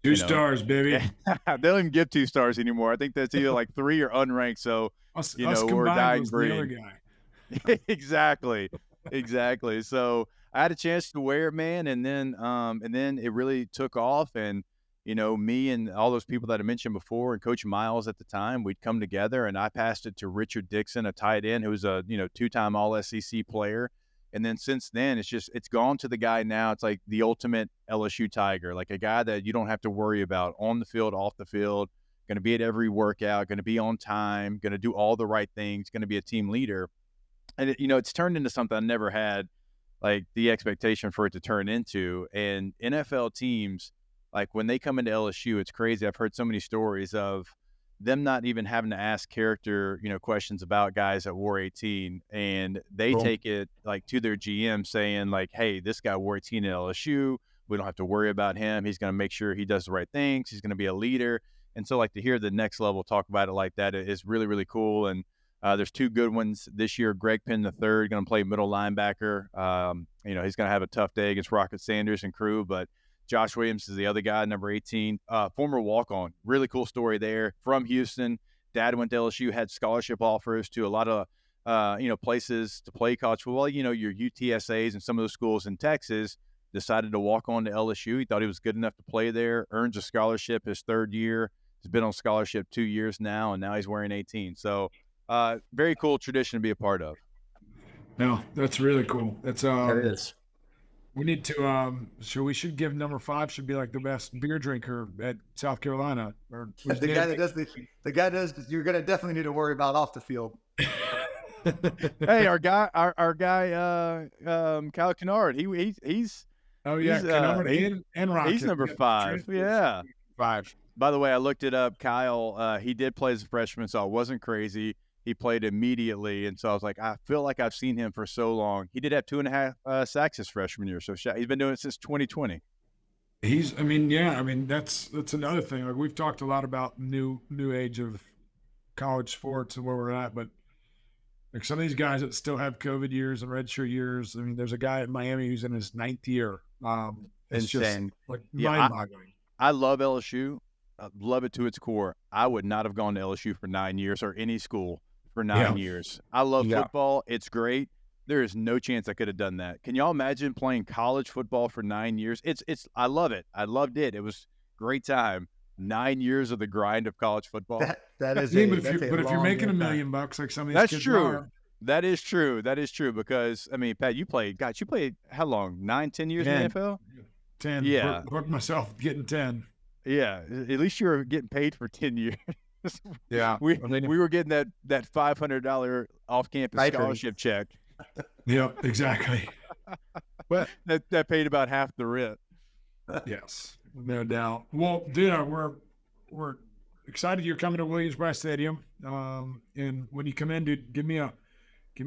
2 stars, baby. They don't even give 2 stars anymore. I think that's either like 3 or unranked. So, we're dying green. Exactly. So I had a chance to wear it, man. And then it really took off. And, me and all those people that I mentioned before and Coach Miles at the time, we'd come together and I passed it to Richard Dixon, a tight end who was a, 2-time All-SEC player. And then since then, it's gone to the guy now. It's like the ultimate LSU Tiger, like a guy that you don't have to worry about on the field, off the field, going to be at every workout, going to be on time, going to do all the right things, going to be a team leader. And, it's turned into something I never had, like, the expectation for it to turn into. And NFL teams, like, when they come into LSU, it's crazy. I've heard so many stories of them not even having to ask character, questions about guys that wore 18, and they take it like to their GM saying like, hey, this guy wore 18 at LSU. We don't have to worry about him. He's going to make sure he does the right things. He's going to be a leader. And so like to hear the next level talk about it like that is really, really cool. And There's two good ones this year. Greg Penn III going to play middle linebacker. He's going to have a tough day against Rocket Sanders and crew, but Josh Williams is the other guy, number 18, former walk-on. Really cool story there from Houston. Dad went to LSU, had scholarship offers to a lot of places to play college football. Your UTSAs and some of those schools in Texas. Decided to walk on to LSU. He thought he was good enough to play there. Earns a scholarship his third year. He's been on scholarship 2 years now, and now he's wearing 18. So very cool tradition to be a part of. No, that's really cool. That's It is. We need to we should give number 5 should be like the best beer drinker at South Carolina. Or the guy does. You're gonna definitely need to worry about off the field. Hey, our guy, Kyle Kennard. He's Kennard and Rocket. He's number 5. Yeah, 5. By the way, I looked it up. Kyle, he did play as a freshman, so I wasn't crazy. He played immediately, and so I was like, I feel like I've seen him for so long. He did have 2.5 sacks his freshman year, so he's been doing it since 2020. That's another thing. Like we've talked a lot about new age of college sports and where we're at, but like some of these guys that still have COVID years and redshirt years. I mean, there's a guy at Miami who's in his 9th year. It's Insane. Just like mind-boggling. I love LSU. I love it to its core. I would not have gone to LSU for 9 years or any school for 9 years. I love football. It's great. There is no chance I could have done that. Can y'all imagine playing college football for 9 years? I love it. I loved it. It was a great time. 9 years of the grind of college football. That is. But if you're making $1 million like some of these that's kids true. are, That is true. That is true because, I mean, Pat, you played how long? 9, 10 years in the NFL? 10. Yeah. Booked myself getting 10. Yeah. At least you were getting paid for 10 years. Yeah. We were getting that $500 off-campus scholarship check. Yep, exactly. But that paid about half the rent. Yes, no doubt. Well, dude, we're excited you're coming to Williams-Brice Stadium. And when you come in, dude, give me a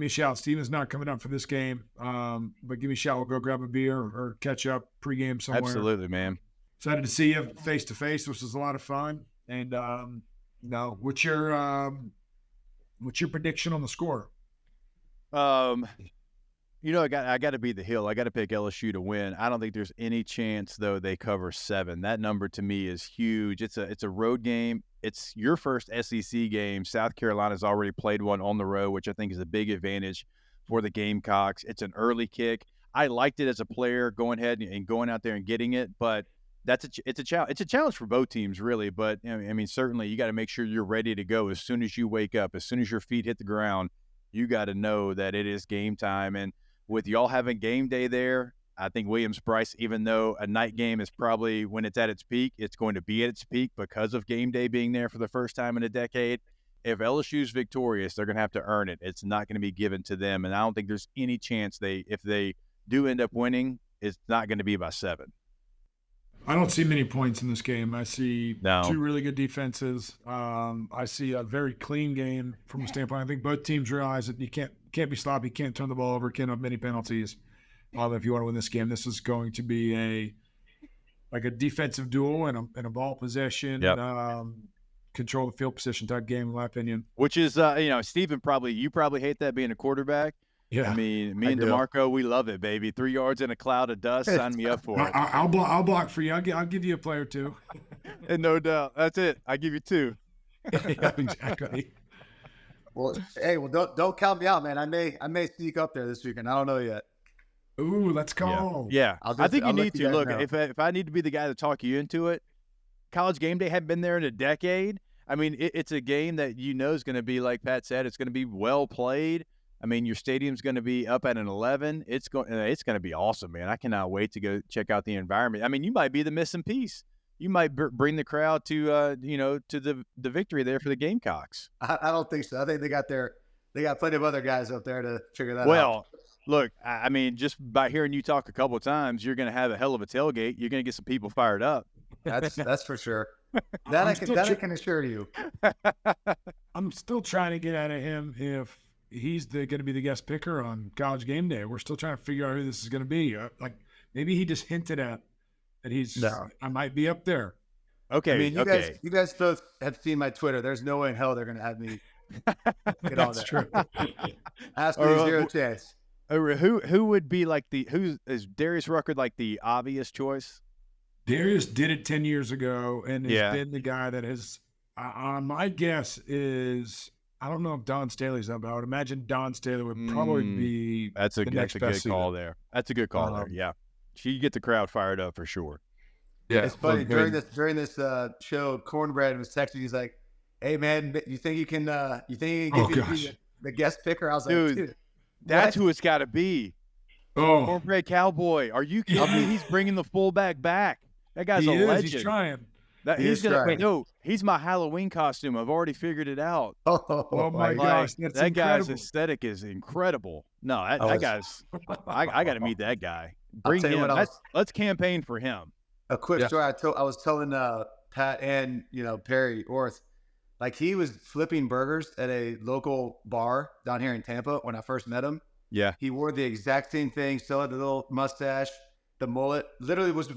shout. Steven's not coming up for this game, but give me a shout. We'll go grab a beer or catch up pregame somewhere. Absolutely, man. Excited to see you face to face. This was a lot of fun. And what's your prediction on the score? I got to beat the Hill. I got to pick LSU to win. I don't think there's any chance though they cover 7. That number to me is huge. It's a road game. It's your first SEC game. South Carolina's already played one on the road, which I think is a big advantage for the Gamecocks. It's an early kick. I liked it as a player going ahead and going out there and getting it, but it's a challenge. It's a challenge for both teams, really. But I mean, certainly you got to make sure you're ready to go as soon as you wake up, as soon as your feet hit the ground. You got to know that it is game time. And with y'all having game day there, I think Williams-Brice, even though a night game is probably when it's at its peak, it's going to be at its peak because of game day being there for the first time in a decade. If LSU's victorious, they're going to have to earn it. It's not going to be given to them. And I don't think there's any chance if they do end up winning, it's not going to be by 7. I don't see many points in this game. I see two really good defenses. I see a very clean game from a standpoint. I think both teams realize that you can't be sloppy, can't turn the ball over, can't have many penalties. If you want to win this game, this is going to be a defensive duel and a ball possession, control the field position type game, in my opinion. Which is, Stephen, you probably hate that being a quarterback. Yeah, I mean, me and DeMarco, we love it, baby. 3 yards in a cloud of dust, sign me up for it. I'll block for you. I'll give you a player too. And no doubt, that's it. I give you 2. Yeah, exactly. Well, don't count me out, man. I may sneak up there this weekend. I don't know yet. Ooh, let's go. Yeah. I think you need to. Look, if I need to be the guy to talk you into it, College Game Day hadn't been there in a decade. I mean, it's a game that is going to be, like Pat said, it's going to be well played. I mean, your stadium's going to be up at an 11. It's going to be awesome, man. I cannot wait to go check out the environment. I mean, you might be the missing piece. You might bring the crowd to the victory there for the Gamecocks. I don't think so. I think they got plenty of other guys up there to figure that out. Well, look, I mean, just by hearing you talk a couple of times, you're going to have a hell of a tailgate. You're going to get some people fired up. That's for sure. I can assure you. I'm still trying to get out of him if he's going to be the guest picker on College Game Day. We're still trying to figure out who this is going to be. Maybe he just hinted at that I might be up there. Okay. I mean, you guys both have seen my Twitter. There's no way in hell they're going to have me Get on That's there. true. Absolutely zero chance. Who would be like is Darius Rucker like the obvious choice? Darius did it 10 years ago and has Yeah. been the guy that has. My guess is I don't know if Don Staley's up, but I would imagine Don Staley would probably be. That's a the next good best call suited. there. That's a good call there. Yeah, she get the crowd fired up for sure. Yeah, It's funny well, during this show, Cornbread was texting. He's like, "Hey man, you think you can get the guest picker?" I was like, "Dude, That's what?" who it's got to be. Oh, Cornbread Cowboy. Are you kidding me? He's bringing the fullback back. That guy's a legend. He's trying. He's my Halloween costume. I've already figured it out. Oh my Like, gosh, that's that incredible. guy's aesthetic is incredible. No, that guy's. I got to meet that guy. Bring tell you him. what, Let's campaign for him. A quick story. I was telling Pat and Perry Orth, like he was flipping burgers at a local bar down here in Tampa when I first met him. Yeah. He wore the exact same thing. Still had the little mustache, the mullet. Literally was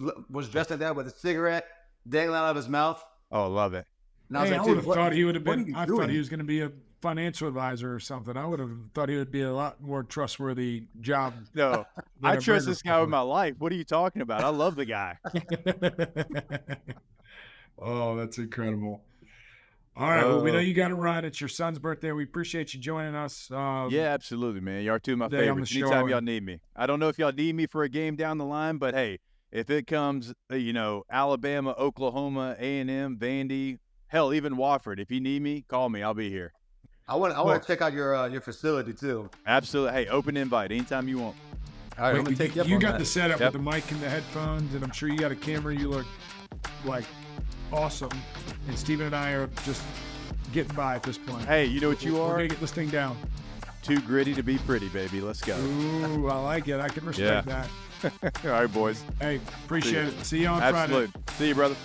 dressed like that with a cigarette dangling out of his mouth. Oh, I love it. And I was Hey, like, I would dude, have thought he would have what are been. you I doing? thought he was going to be a financial advisor or something. I would have thought he would be a lot more trustworthy job. No, than I a trust burger this guy with company. my life. What are you talking about? I love the guy. Oh, that's incredible. All right, well, we know you got to run. It's your son's birthday. We appreciate you joining us. Yeah, absolutely, man. Y'all are two of my Today on the favorites. show. Anytime y'all need me. I don't know if y'all need me for a game down the line, but hey, if it comes, Alabama, Oklahoma, A&M, Vandy, hell, even Wofford, if you need me, call me. I'll be here. I want to check out your facility too. Absolutely. Hey, open invite anytime you want. All right, I'm gonna take you up you on got that. the setup Yep. with the mic and the headphones, and I'm sure you got a camera. You look like awesome. And Steven and I are just getting by at this point. Hey, you know what you We're are? going to get this thing down. Too gritty to be pretty, baby. Let's go. Ooh, I like it. I can respect that. All right, boys. Hey, appreciate it. See you on Absolutely. Friday. See you, brother.